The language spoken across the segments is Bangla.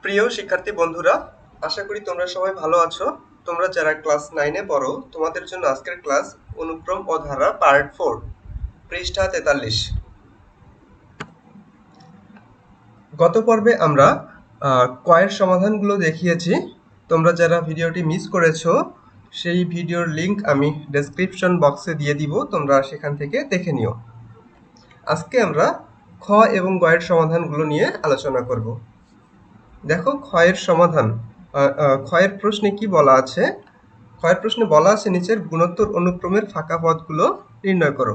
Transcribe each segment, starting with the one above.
প্রিয় শিক্ষার্থী বন্ধুরা, আশা করি তোমরা সবাই ভালো আছো। তোমরা যারা ক্লাস 9 এ পড়ো, তোমাদের জন্য আজকের ক্লাস অনুক্রম ও ধারা পার্ট 4, পৃষ্ঠা 43। গত পর্বে আমরা কয়ের সমাধানগুলো দেখিয়েছি। তোমরা যারা ভিডিওটি মিস করেছো, সেই ভিডিওর লিংক আমি ডেসক্রিপশন বক্সে দিয়ে দিব, তোমরা সেখান থেকে দেখে নিও। আজকে আমরা খ এবং গয়ের সমাধানগুলো নিয়ে আলোচনা করব। দেখো ক্ষয়ের সমাধান। ক্ষয়ের প্রশ্নে কি বলা আছে? ক্ষয়ের প্রশ্নে বলা আছে নিচের গুণোত্তর অনুক্রমের ফাঁকা পদগুলো নির্ণয় করো।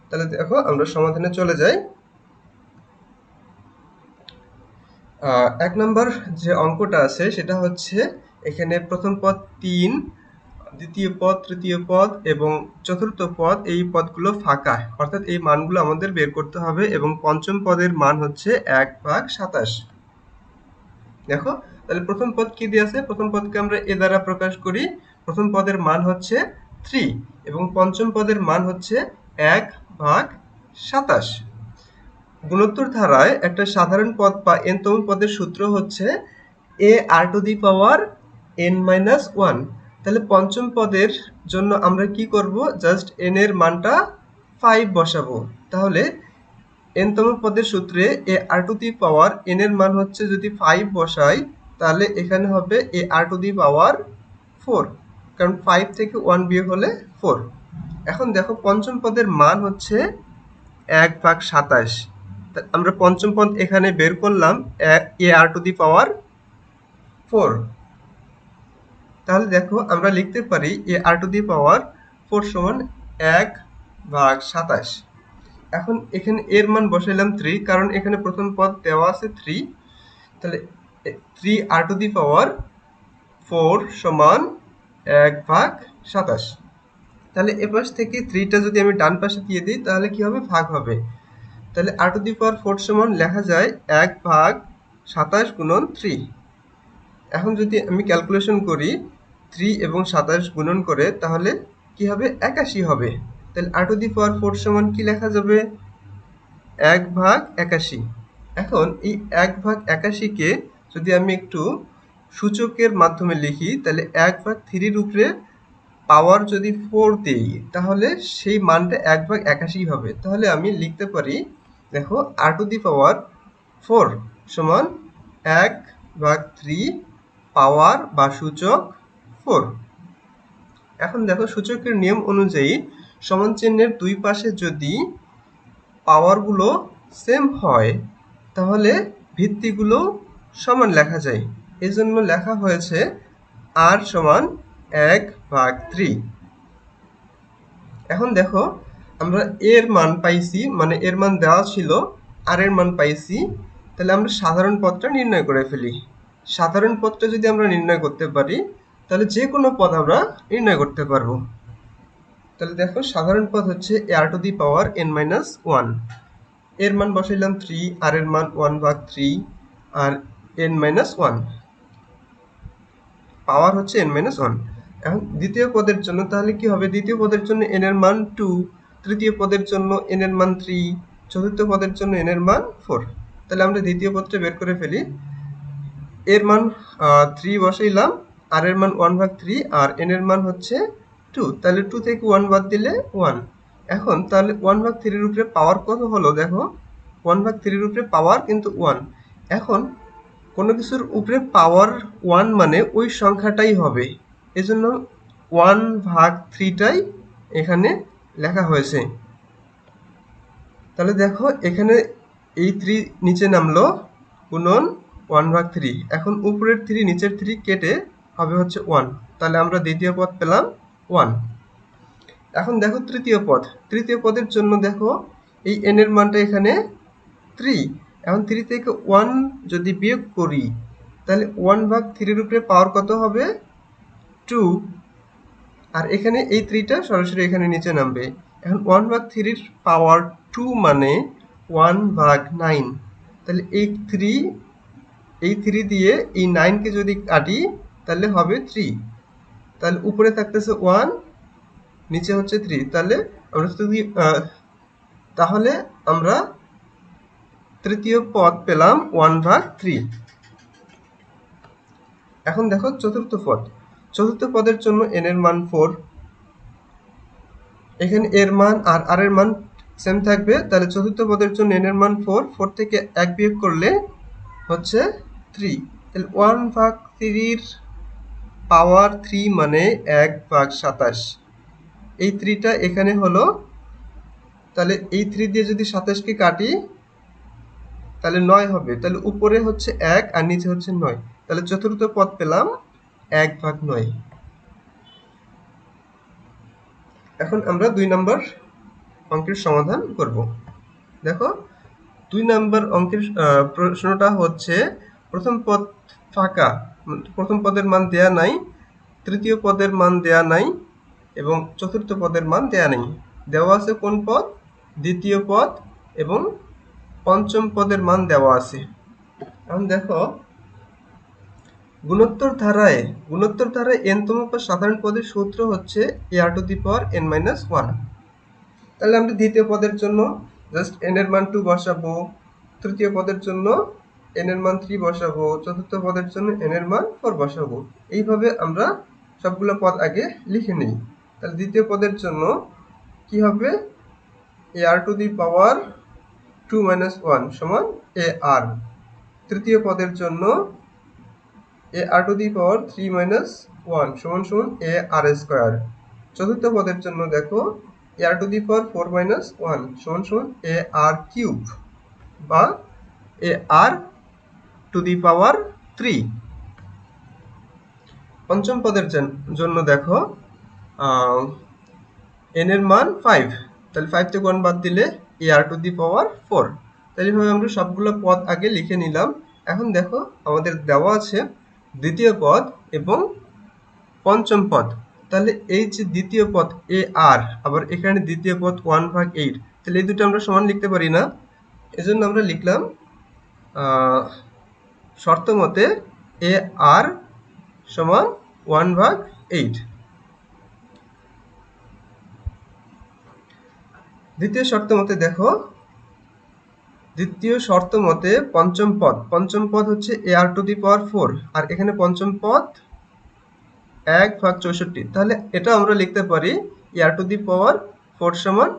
তাহলে দেখো আমরা সমাধানে চলে যাই। 1 নম্বর যে অঙ্কটা আছে সেটা হচ্ছে এখানে প্রথম পদ 3, দ্বিতীয় পদ, তৃতীয় পদ এবং চতুর্থ পদ, এই পদগুলো ফাঁকা, অর্থাৎ এই মানগুলো আমাদের বের করতে হবে এবং পঞ্চম পদের মান হচ্ছে 1/27। দেখো তাহলে প্রথম পদ কি দিয়ে আছে? প্রথম পদকে আমরা এ দ্বারা প্রকাশ করি। প্রথম পদের মান হচ্ছে 3 এবং পঞ্চম পদের মান হচ্ছে 1/27। গুণোত্তর ধারায় একটা সাধারণ পদ বা n-তম পদের সূত্র হচ্ছে ar⁻n-1। তাহলে পঞ্চম পদের জন্য আমরা কি করব? জাস্ট n এর মানটা 5 বসাবো। তাহলে n-তম পদের সূত্রে ar⁻n এর মান হচ্ছে, যদি 5 বসাই তাহলে এখানে হবে ar⁻4, কারণ 5 থেকে 1 বিয়োগ হলে 4। এখন দেখো পঞ্চম পদের মান হচ্ছে 1/27। আমরা পঞ্চম পদ এখানে বের করলাম ar⁻4। তাহলে দেখো আমরা লিখতে পারি ar⁻4 সমান 1/27। এখন এখানে এর মান বসাইলাম 3, কারণ এখানে প্রথম পদ দেওয়া আছে 3। তাহলে 3r⁻4 সমান 1/27। তাহলে এ পাশ থেকে 3টা যদি আমি ডান পাশে দিয়ে দিই তাহলে কি হবে? ভাগ হবে। তাহলে r⁻4 সমান লেখা যায় 1/27 গুণন 3। এখন যদি আমি ক্যালকুলেশন করি 3 এবং 27 গুণন করে, তাহলে কি হবে? 81 হবে। তাহলে r⁻4 সমান কি লেখা যাবে? 1/81। এখন এই 1/81কে যদি আমি একটু সূচকের মাধ্যমে লিখি, তাহলে 1/3 উপরে পাওয়ার যদি 4 দেই তাহলে সেই মানটা 1/81 হবে। তাহলে আমি লিখতে পারি, দেখো r⁻4 সমান 1/3 পাওয়ার বা সূচক 4। এখন দেখো সূচকের নিয়ম অনুযায়ী সমান চিহ্নের দুই পাশে যদি পাওয়ারগুলো সেম হয় তাহলে ভিত্তিগুলো সমান লেখা যায়। এজন্য লেখা হয়েছে r সমান 1/3। এখন দেখো আমরা এর মান পাইছি, মানে এর মান দেওয়া ছিল, আর এর মান পাইছি। তাহলে আমরা সাধারণ পদটা নির্ণয় করে ফেলি। সাধারণ পদটা যদি আমরা নির্ণয় করতে পারি তাহলে যে কোনো পদ আমরা নির্ণয় করতে পারবো। তাহলে দেখো সাধারণ পদ হচ্ছে ar⁻n-1। এর মান বসাইলাম 3, আর এর মান 1/3 আর n-1, পাওয়ার হচ্ছে n-1। এখন দ্বিতীয় পদের জন্য তাহলে কি হবে? দ্বিতীয় পদের জন্য n এর মান 2, তৃতীয় পদের জন্য n এর মান 3, চতুর্থ পদের জন্য n এর মান 4। তাহলে আমরা দ্বিতীয় পদটা বের করে ফেলি। এর মান 3 বসাইলাম, আর এর মান 1/3 আর n এর মান হচ্ছে 2। তাহলে 2 থেকে 1 বাদ দিলে 1। এখন তাহলে 1/3 এর উপরে পাওয়ার কত হলো? দেখো 1/3 এর উপরে পাওয়ার কিন্তু 1। এখন কোনো কিছুর উপরে পাওয়ার 1 মানে ওই সংখ্যাটাই হবে, এজন্য 1/3টাই এখানে লেখা হয়েছে। তাহলে দেখো এখানে এই 3 নিচে নামলো গুণন 1/3। এখন উপরের 3 নিচের 3 কেটে হবে হচ্ছে 1। তাহলে আমরা দ্বিতীয় পদ পেলাম 1। এখন দেখো তৃতীয় পদ। তৃতীয় পদের জন্য দেখো এই n এর মানটা এখানে 3। এখন 3 থেকে 1 যদি বিয়োগ করি তাহলে 1/3 এর উপরে পাওয়ার কত হবে? 2। আর এখানে এই 3টা সরাসরি এখানে নিচে নামবে। এখন 1/3 এর পাওয়ার 2 মানে 1/9। তাহলে এই 3 দিয়ে এই 9 কে যদি কাটি তাহলে হবে 3। তাহলে উপরে থাকতেছে 1, নিচে হচ্ছে 3। তাহলে আমরা তৃতীয় পদ পেলাম 1/3। এখন দেখো চতুর্থ পদের জন্য n এর মান 4, এখানে এর মান আর r এর মান সেম থাকবে, তাহলে চতুর্থ পদের জন্য n এর মান 4, 4 থেকে 1 বিয়োগ করলে হচ্ছে 3, তাহলে 1/3 পাওয়ার 3 মানে 1/27, এই 3টা এখানে হলো, তাহলে এই 3 দিয়ে যদি 27 কে কাটি তাহলে 9 হবে, তাহলে উপরে হচ্ছে 1 আর নিচে হচ্ছে 9, তাহলে চতুর্থ পদ পেলাম 1/9। এখন আমরা 2 নম্বর অঙ্কের সমাধান করব। দেখো 2 নম্বর অঙ্কের প্রশ্নটা হচ্ছে প্রথম পদ ফাঁকা, প্রথম পদের মান দেয়া নাই, তৃতীয় পদের মান দেয়া নাই এবং চতুর্থ পদের মান দেয়া নেই। দেওয়া আছে কোন পদ? দ্বিতীয় পদ এবং পঞ্চম পদের মান দেওয়া আছে। এখন দেখো গুণোত্তর ধারায় n-তম পদ সাধারণ পদের সূত্র হচ্ছে ar⁻n-1। তাহলে আমরা দ্বিতীয় পদের জন্য জাস্ট n এর মান 2 বসাবো, তৃতীয় পদের জন্য n এর মান 3 বসাবো, চতুর্থ পদের জন্য n এর মান 4 বসাবো। এইভাবে আমরা সবগুলো পদ আগে লিখে নিই। তাহলে দ্বিতীয় পদের জন্য কি হবে? ar⁻2 - 1 সমান ar। তৃতীয় পদের জন্য ar⁻3 - 1 সমান সমান ar²। চতুর্থ পদের জন্য দেখো ar⁴ - 1 সমান সমান ar³ বা ar⁻3। পঞ্চম পদের জন্য দেখো n এর মান 5, তাহলে 5 থেকে 1 বাদ দিলে ar⁴। তাহলে এইভাবে আমরা সবগুলো পদ আগে লিখে নিলাম। এখন দেখো আমাদের দেওয়া আছে দ্বিতীয় পদ এবং পঞ্চম পদ, তাহলে এই যে দ্বিতীয় পদ ar, আবার এখানে দ্বিতীয় পদ 1/8, তাহলে এই দুটো আমরা সমান লিখতে পারি না, এজন্য আমরা লিখলাম শর্ত মতে ar সমান 1/8। দ্বিতীয় শর্ত মতে পঞ্চম পদ হচ্ছে ar⁴, আর এখানে পঞ্চম পদ 1/64, তাহলে এটা আমরা লিখতে পারি ar⁴ সমান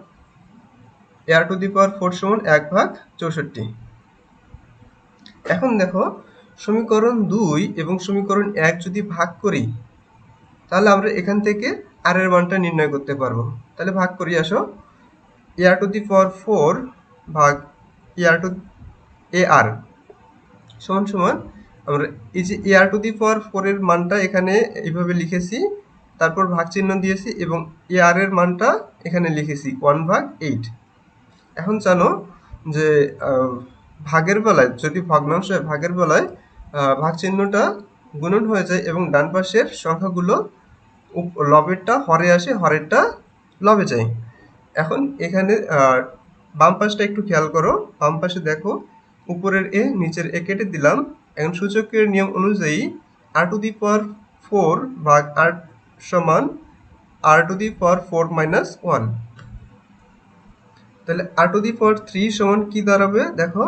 1/64। এখন দেখো সমীকরণ 2 এবং সমীকরণ 1 যদি ভাগ করি তাহলে আমরা এখান থেকে r এর মানটা নির্ণয় করতে পারবো। তাহলে ভাগ করি, আসো। ar⁴ ভাগ ar সমান সমান, আমরা এই যে ar⁴ এর মানটা এখানে এইভাবে লিখেছি, তারপর ভাগ চিহ্ন দিয়েছি এবং ar এর মানটা এখানে লিখেছি 1/8। এখন জানো যে ভাগের বেলায়, যদি ভগ্নাংশ হয় ভাগের বেলায় ভাগ চিহ্নটা গুণন হয়ে যায় এবং ডান পাশের সংখ্যাগুলো লবেরটা হরে আসে, হরেরটা লবে যায়। এখন এখানে বাম পাশটা একটু খেয়াল করো, বাম পাশে দেখো উপরের এ নিচের এ কেটে দিলাম। এখন সূচকের নিয়ম অনুযায়ী r⁴ ভাগ r সমান r⁴ - 1। তাহলে r⁴ সমান কি দাঁড়াবে? দেখো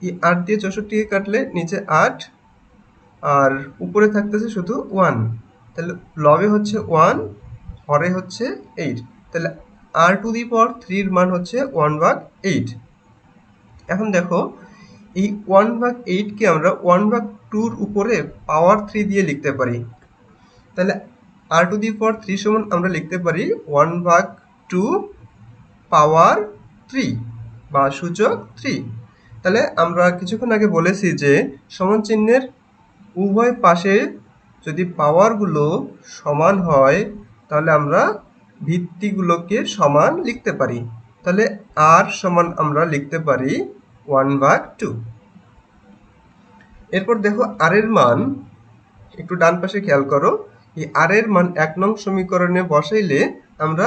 এই 8 দিয়ে 64 কে কাটলে নিচে 8 আর উপরে থাকতেছে শুধু 1, তাহলে লবে হচ্ছে 1, হরে হচ্ছে 8, তাহলে r⁴ এর মান হচ্ছে 1/8। এখন দেখো এই 1/8 কে আমরা 1/2 এর উপরে পাওয়ার 3 দিয়ে লিখতে পারি। তাহলে r⁴ সমান আমরা লিখতে পারি 1/2 পাওয়ার 3 বা সূচক 3। তাহলে আমরা কিছুক্ষণ আগে বলেছি যে সমান চিহ্নের উভয় পাশে যদি পাওয়ারগুলো সমান হয় তাহলে আমরা ভিত্তিগুলোকে সমান লিখতে পারি। তাহলে r সমান আমরা লিখতে পারি 1/2। এরপর দেখো r এর মান একটু ডান পাশে খেয়াল করো, এই r এর মান 1 নং সমীকরণে বসাইলে আমরা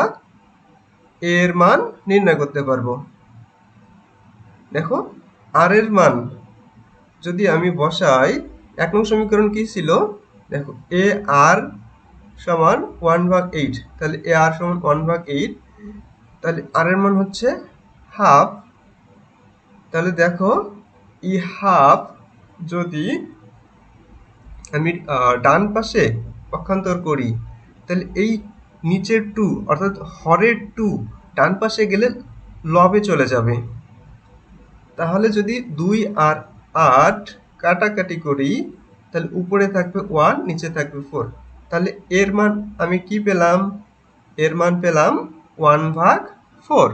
a এর মান নির্ণয় করতে পারবো। দেখো r এর মান যদি আমি বসাই, 1 নং সমীকরণ কি ছিল? দেখো ar সমান 1/8, তাহলে ar সমান 1/8, তাহলে r এর মান হচ্ছে হাফ। তাহলে দেখো এই হাফ যদি আমি ডান পাশে পক্ষান্তর করি, তাহলে এই নিচের 2 অর্থাৎ হরের 2 ডান পাশে গেলে লবে চলে যাবে। তাহলে যদি 2 আর 8 কাটাকাটি করি, তাহলে উপরে থাকবে 1, নিচে থাকবে 4। তাহলে এর মান আমি কি পেলাম? এর মান পেলাম 1/4।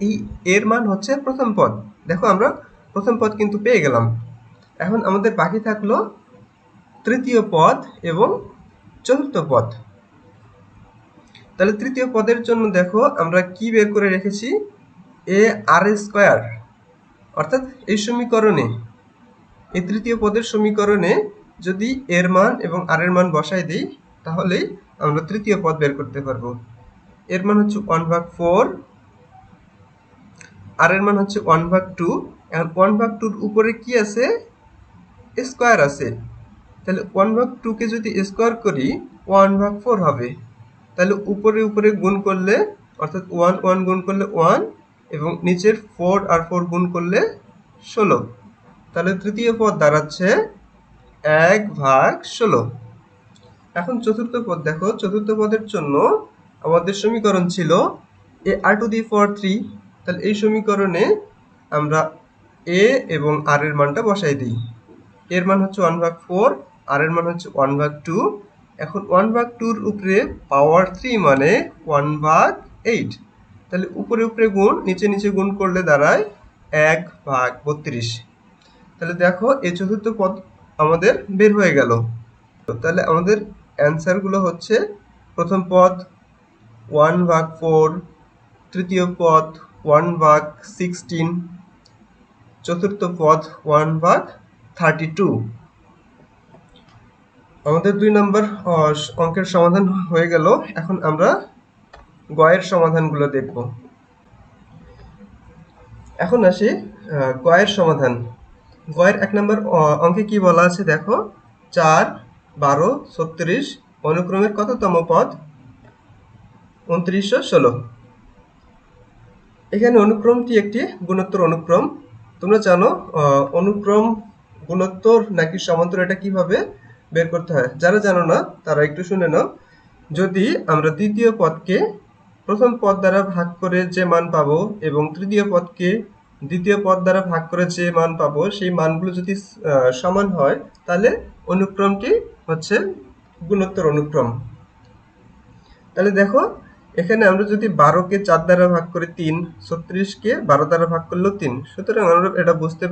এই এর মান হচ্ছে প্রথম পদ। দেখো আমরা প্রথম পদ কিন্তু পেয়ে গেলাম। এখন আমাদের বাকি থাকলো তৃতীয় পদ এবং চতুর্থ পদ। তাহলে তৃতীয় পদের জন্য দেখো আমরা কি বের করে রেখেছি? এ আর স্কয়ার, অর্থাৎ এই সমীকরণে, এই তৃতীয় পদের সমীকরণে যদি এর মান এবং আর এর মান বসাই দিই, তাহলেই আমরা তৃতীয় পদ বের করতে পারবো। এর মান হচ্ছে 1/4, আর এর মান হচ্ছে 1/2। এখন 1/2 উপরে কি আছে? স্কয়ার আছে। তাহলে 1/2 কে যদি স্কয়ার করি 1/4 হবে। তাহলে উপরে উপরে গুণ করলে, অর্থাৎ 1 1 গুণ করলে 1, এবং নিচের 4 আর 4 গুণ করলে 16। তাহলে তৃতীয় পদ দাঁড়াচ্ছে 1/16। এখন চতুর্থ পদ দেখো, চতুর্থ পদের জন্য আমাদের সমীকরণ ছিল এ আর টু দি পাওয়ার 3। তাহলে এই সমীকরণে আমরা এ এবং আর এর মানটা বসাই দিই। এর মান হচ্ছে 1/4, আর এর মান হচ্ছে 1/2। এখন 1/2 উপরে পাওয়ার 3 মানে 1/8। তাহলে উপরে উপরে গুণ, নিচে নিচে গুণ করলে দাঁড়ায় 1/32। তাহলে দেখো এই চতুর্থ পদ আমাদের বের হয়ে গেল। তাহলে আমাদের অ্যান্সারগুলো হচ্ছে প্রথম পদ 1/4, তৃতীয় পদ 1/16, চতুর্থ পদ 1/32। আমাদের 2 নম্বর অঙ্কের সমাধান হয়ে গেল। এখন আমরা গয়ের সমাধানগুলো দেখব। এখন আসি গয়ের সমাধান। গয়ের 1 নম্বর অঙ্কে কি বলা আছে দেখো, 4, 12, 36 অনুক্রমের কততম পদ? 2916। এখানে অনুক্রমটি একটি গুণোত্তর অনুক্রম। তোমরা জানো অনুক্রম গুণোত্তর নাকি সমান্তর এটা কিভাবে বের করতে হয়। যারা জানো না তারা একটু শুনে নাও। যদি আমরা দ্বিতীয় পদকে প্রথম পদ দ্বারা ভাগ করে যে মান পাবো এবং তৃতীয় পদকে দ্বিতীয় পদ দ্বারা ভাগ করে যে মান পাবো, সেই মানগুলো যদি সমান হয়, তাহলে অনুক্রমটি হচ্ছে গুণোত্তর অনুক্রম। তাহলে দেখো এখানে আমরা যদি 12কে 4 দ্বারা ভাগ করে 3, 36কে 12 দ্বারা ভাগ করলেও 3। সুতরাং আমরা এটা বুঝতে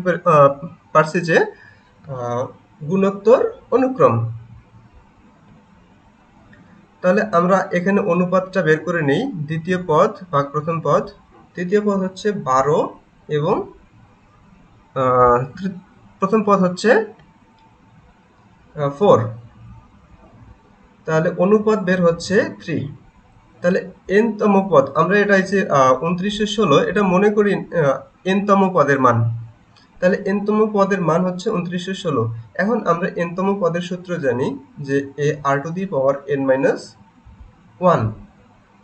পারছি যে গুণোত্তর অনুক্রম। তাহলে আমরা এখানে অনুপাতটা বের করে নেই। দ্বিতীয় পদ ভাগ প্রথম পদ। তৃতীয় পদ হচ্ছে 12 এবং প্রথম পদ হচ্ছে 4। তাহলে অনুপাত বের হচ্ছে 3। তাহলে n তম পদ, আমরা এটা যে 2916 এটা মনে করি n তম পদের মান। তাহলে n তম পদের মান হচ্ছে 2916। এখন আমরা n তম পদের সূত্র জানি যে a r to the power n minus 1।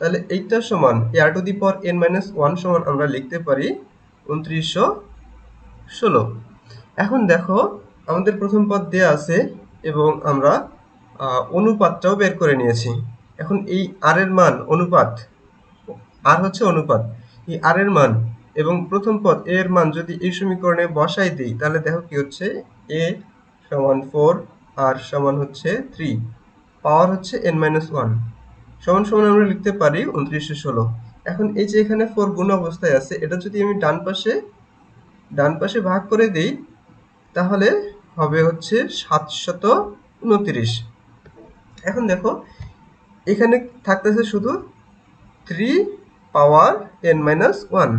তাহলে এইটা সমান a r to the power n minus 1 সমান আমরা লিখতে পারি 2916। এখন দেখো আমাদের প্রথম পদ দেয়া আছে এবং আমরা অনুপাতটাও বের করে নিয়েছি। এখন এই আর এর মান, অনুপাত, আর হচ্ছে অনুপাত, এই আর এর মান এবং প্রথম পদ এর মান যদি এই সমীকরণে বসাই দিই, তাহলে দেখো কি হচ্ছে, a সমান 4, আর সমান হচ্ছে 3, পাওয়ার হচ্ছে n minus 1 সমান সমান আমরা লিখতে পারি 2916। এখন এই যে এখানে 4 গুণ অবস্থায় আছে, এটা যদি আমি ডান পাশে ভাগ করে দেই, তাহলে হবে হচ্ছে 729। এখন দেখো এখানে থাকতেছে শুধু 3 পাওয়ার n minus 1,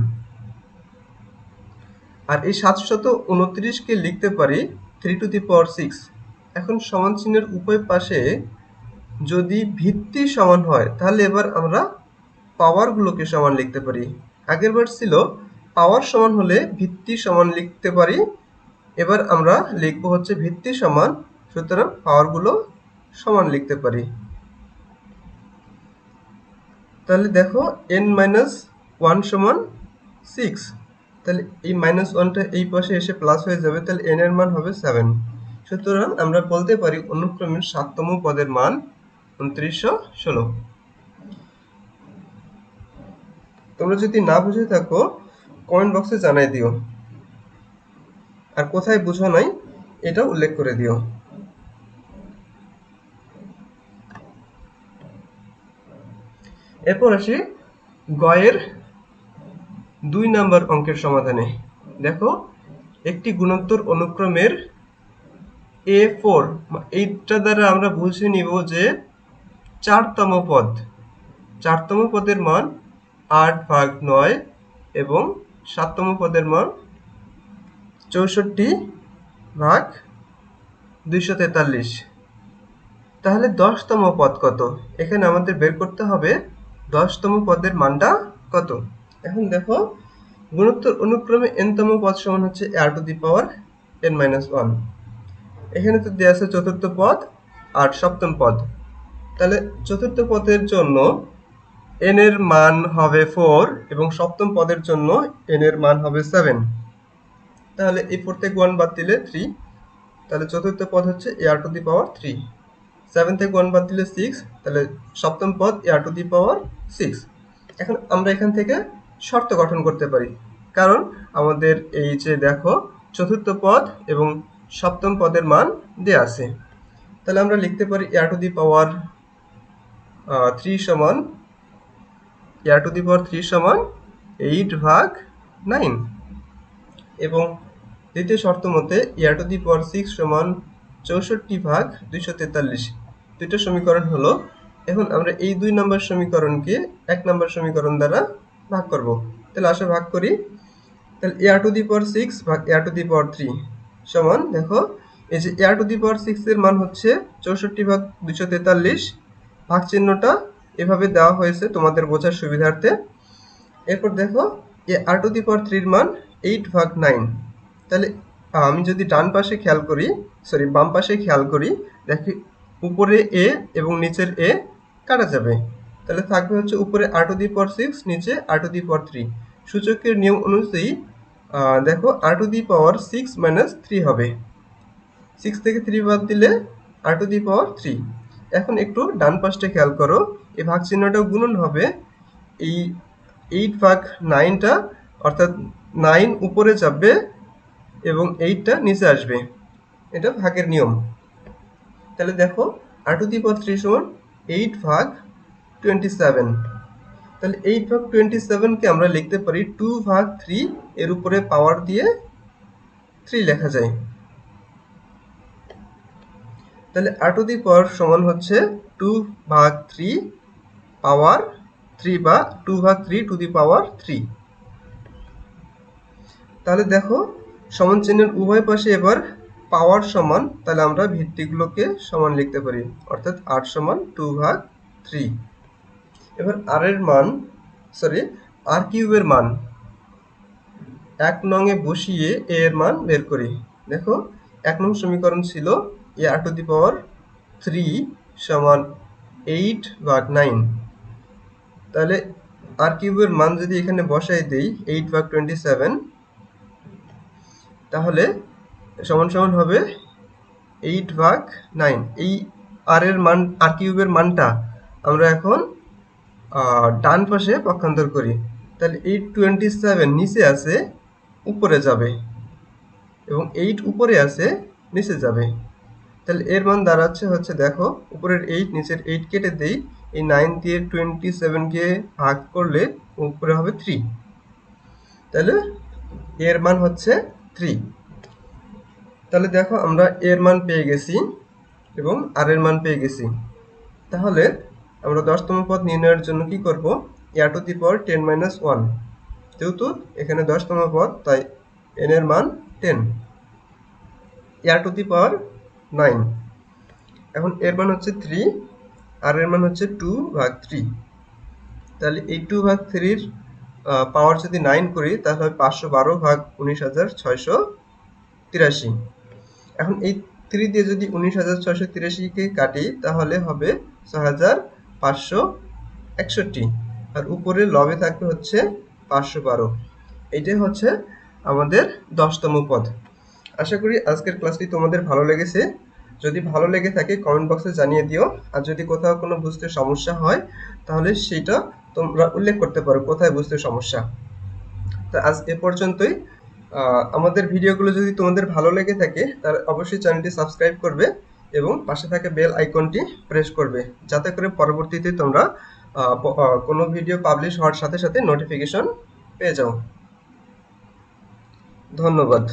আর এই 729কে লিখতে পারি 3 টু দি পাওয়ার 6। এখন সমান চিহ্নের উভয় পাশে যদি ভিত্তি সমান হয়, তাহলে এবার আমরা পাওয়ারগুলোকে সমান লিখতে পারি। আগের বার ছিল পাওয়ার সমান হলে ভিত্তি সমান লিখতে পারি, এবার আমরা লিখবো হচ্ছে ভিত্তি সমান, সুতরাং পাওয়ারগুলো সমান লিখতে পারি। তাহলে দেখো n minus 1 সমান 6। তাহলে এই -1টা এই পাশে এসে প্লাস হয়ে যাবে, তাহলে n এর মান হবে 7। সুতরাং আমরা বলতে পারি অনুক্রমের 7তম পদের মান 2916। তোমরা যদি না বুঝে থাকো কমেন্ট বক্সে জানাই দিও, আর কোথায় বুঝো নাই এটা উল্লেখ করে দিও। এরপর আসি গয়ের 2 নম্বর অঙ্কের সমাধানে। দেখো, একটি গুণোত্তর অনুক্রমের A4, এইটা দ্বারা আমরা বুঝে নিব যে 4তম পদ। 4তম পদের মান 8/9 এবং 7তম পদের মান 64/243। তাহলে 10তম পদ কত? এখানে আমাদের বের করতে হবে 10তম পদের মানটা কত। এখন দেখো, গুণোত্তর অনুক্রমে nতম পদ সমান হচ্ছে r⁻n-1। এখানে তো দেওয়া আছে চতুর্থ পদ আর সপ্তম পদ। তাহলে চতুর্থ পদের জন্য n এর মান হবে 4 এবং সপ্তম পদের জন্য n এর মান হবে 7। তাহলে এই 4 থেকে 1 বাদ দিলে 3, তাহলে চতুর্থ পদ হচ্ছে r⁻3। 7 থেকে 1 বাদ দিলে 6, তাহলে সপ্তম পদ r⁻6। এখন আমরা এখান থেকে শর্ত গঠন করতে পারি, কারণ আমাদের এই যে দেখো চতুর্থ পদ এবং সপ্তম পদের মান দেয়া আছে। তাহলে আমরা লিখতে পারি r⁻3 সমান 8/9 এবং দ্বিতীয় শর্ত মতে r⁻6 সমান 64/243। দুইটা সমীকরণ হলো। এখন আমরা এই 2 নম্বর সমীকরণকে 1 নম্বর সমীকরণ দ্বারা ভাগ করব। তাহলে আসো ভাগ করি। তাহলে r⁻6 ভাগ r⁻3 সমান, দেখো এই যে r⁻6 এর মান হচ্ছে 64/243। ভাগ চিহ্নটা এভাবে দেওয়া হয়েছে তোমাদের বোঝার সুবিধার্থে। এরপর দেখো r⁻3 এর মান 8/9। তাহলে আমি যদি বাম পাশে খেয়াল করি, দেখি উপরে a এবং নিচের a কাটা যাবে। তাহলে থাকবে হচ্ছে উপরে r⁻6, নিচে r⁻3। সূচকের নিয়ম অনুযায়ী দেখো r⁻6 - 3 হবে। 6 থেকে 3 বাদ দিলে r⁻3। এখন একটু ডান পাশটা খেয়াল করো, এই ভাগ চিহ্নটাও গুণন হবে। এই 8/9টা, অর্থাৎ 9 উপরে যাবে এবং 8টা নিচে আসবে। এটা ভাগের নিয়ম। তাহলে দেখো r⁻3 সমান 8/27। তাহলে 8/27 কে আমরা লিখতে পারি 2/3, এর উপরে পাওয়ার দিয়ে 3 লেখা যায়। তাহলে r⁻ সমান হচ্ছে 2/3 পাওয়ার 3 বা 2/3 টু দি পাওয়ার 3। তাহলে দেখো সমান চিহ্নের উভয় পাশে এবার পাওয়ার সমান, তাহলে আমরা ভিত্তিগুলোকে সমান লিখতে পারি, অর্থাৎ r সমান 2/3। এবার r কিউবের মান 1 নং এ বসিয়ে a এর মান বের করি। দেখো 1 নং সমীকরণ ছিল r⁻3 সমান 8/9। তাহলে r কিউবের মান যদি এখানে বসাই দেই 8/27, তাহলে সমান সমান হবে 8/9। এই r কিউবের মানটা আমরা এখন ডান পাশে পক্ষান্তর করি। তাহলে 827 নিচে আছে, উপরে যাবে, এবং 8 উপরে আছে, নিচে যাবে। তাহলে এর মান দাঁড়াচ্ছে হচ্ছে, দেখো উপরের 8 নিচের 8 কেটে দেই, এই 9 দিয়ে 27 কে ভাগ করলে উপরে হবে 3। তাহলে এর মান হচ্ছে 3। তাহলে দেখো আমরা এর মান পেয়ে গেছি এবং আর এর মান পেয়ে গেছি। তাহলে আমরা 10তম পদ নির্ণয়ের জন্য কি করব? r⁻10-1, যেহেতু এখানে 10তম পদ তাই n এর মান 10, r⁻9। এখন এর মান হচ্ছে 3, আর এর মান হচ্ছে 2/3। তাহলে এই 2/3 পাওয়ার যদি 9 করি, তাহলে হবে 512/19,683। এখন এই 3 দিয়ে যদি 19,683 কে কাটি, তাহলে হবে 6,561, আর উপরে লবে থাকবে হচ্ছে 512। এটাই হচ্ছে আমাদের 10তম পদ। আশা করি আজকের ক্লাসটি তোমাদের ভালো লেগেছে। যদি ভালো লেগে থাকে কমেন্ট বক্সে জানিয়ে দিও। আর যদি কোথাও কোনো বুঝতে সমস্যা হয় তাহলে সেটা তোমরা উল্লেখ করতে পারো কোথায় বুঝতে সমস্যা। তো আজ এ পর্যন্তই। আমাদের ভিডিওগুলো যদি তোমাদের ভালো লেগে থাকে তাহলে অবশ্যই চ্যানেলটি সাবস্ক্রাইব করবে এবং পাশে থাকা বেল আইকনটি প্রেস করবে, যাতে করে পরবর্তীতে তোমরা কোনো ভিডিও পাবলিশ হওয়ার সাথে সাথে নোটিফিকেশন পেয়ে যাও। ধন্যবাদ।